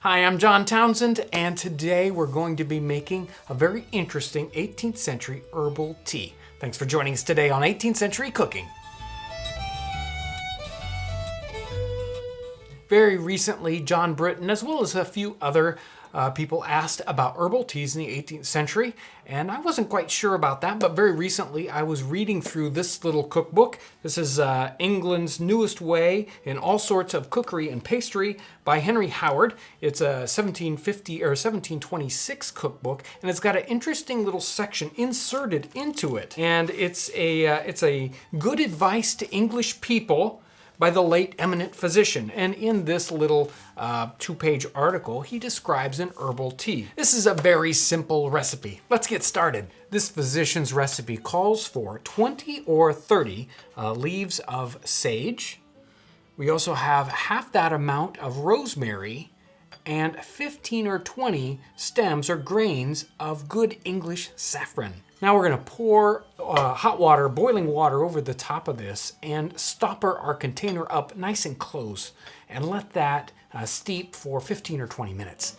Hi, I'm John Townsend, and today we're going to be making a very interesting 18th century herbal tea. Thanks for joining us today on 18th Century Cooking. Very recently, John Britton, as well as a few other people, asked about herbal teas in the 18th century, and I wasn't quite sure about that, but very recently I was reading through this little cookbook. This is England's newest way in all sorts of cookery and pastry by Henry Howard. It's a 1750 or 1726 cookbook, and it's got an interesting little section inserted into it, and it's a good advice to English people by the late eminent physician. And in this little two-page article, he describes an herbal tea. This is a very simple recipe. Let's get started. This physician's recipe calls for 20 or 30 leaves of sage. We also have half that amount of rosemary and 15 or 20 stems or grains of good English saffron. Now we're going to pour hot water, boiling water, over the top of this and stopper our container up nice and close and let that steep for 15 or 20 minutes.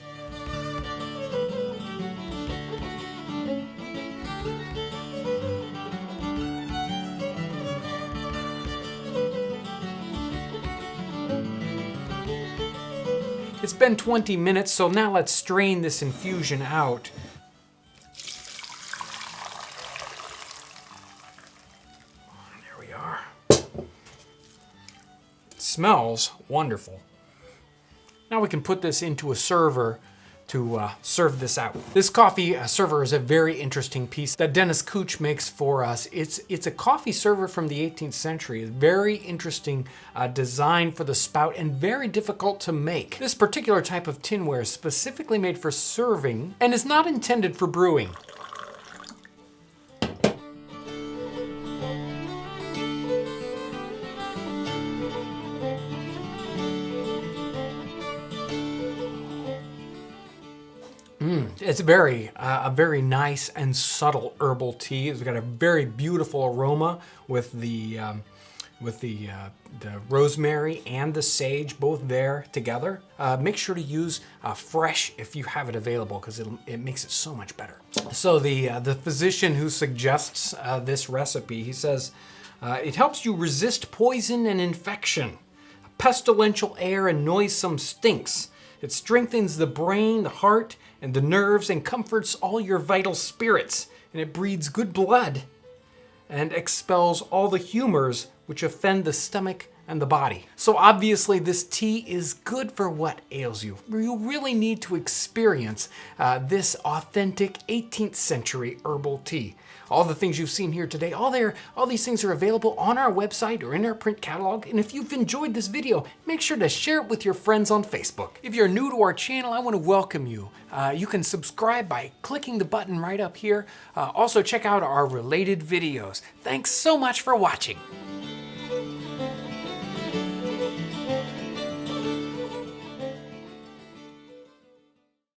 It's been 20 minutes, so now let's strain this infusion out. Smells wonderful. Now we can put this into a server to serve this out. This coffee server is a very interesting piece that Dennis Cooch makes for us. It's a coffee server from the 18th century. A very interesting design for the spout and very difficult to make. This particular type of tinware is specifically made for serving and is not intended for brewing. It's a very nice and subtle herbal tea. It's got a very beautiful aroma with the rosemary and the sage both there together. Make sure to use fresh if you have it available, because it makes it so much better. So the physician who suggests this recipe, he says, it helps you resist poison and infection, pestilential air and noisome stinks. It strengthens the brain, the heart, and the nerves and comforts all your vital spirits. And it breeds good blood and expels all the humors which offend the stomach and the body. So obviously this tea is good for what ails you. You really need to experience this authentic 18th century herbal tea. All the things you've seen here today, all these things are available on our website or in our print catalog. And if you've enjoyed this video, make sure to share it with your friends on Facebook. If you're new to our channel, I want to welcome you. You can subscribe by clicking the button right up here. Also check out our related videos. Thanks so much for watching.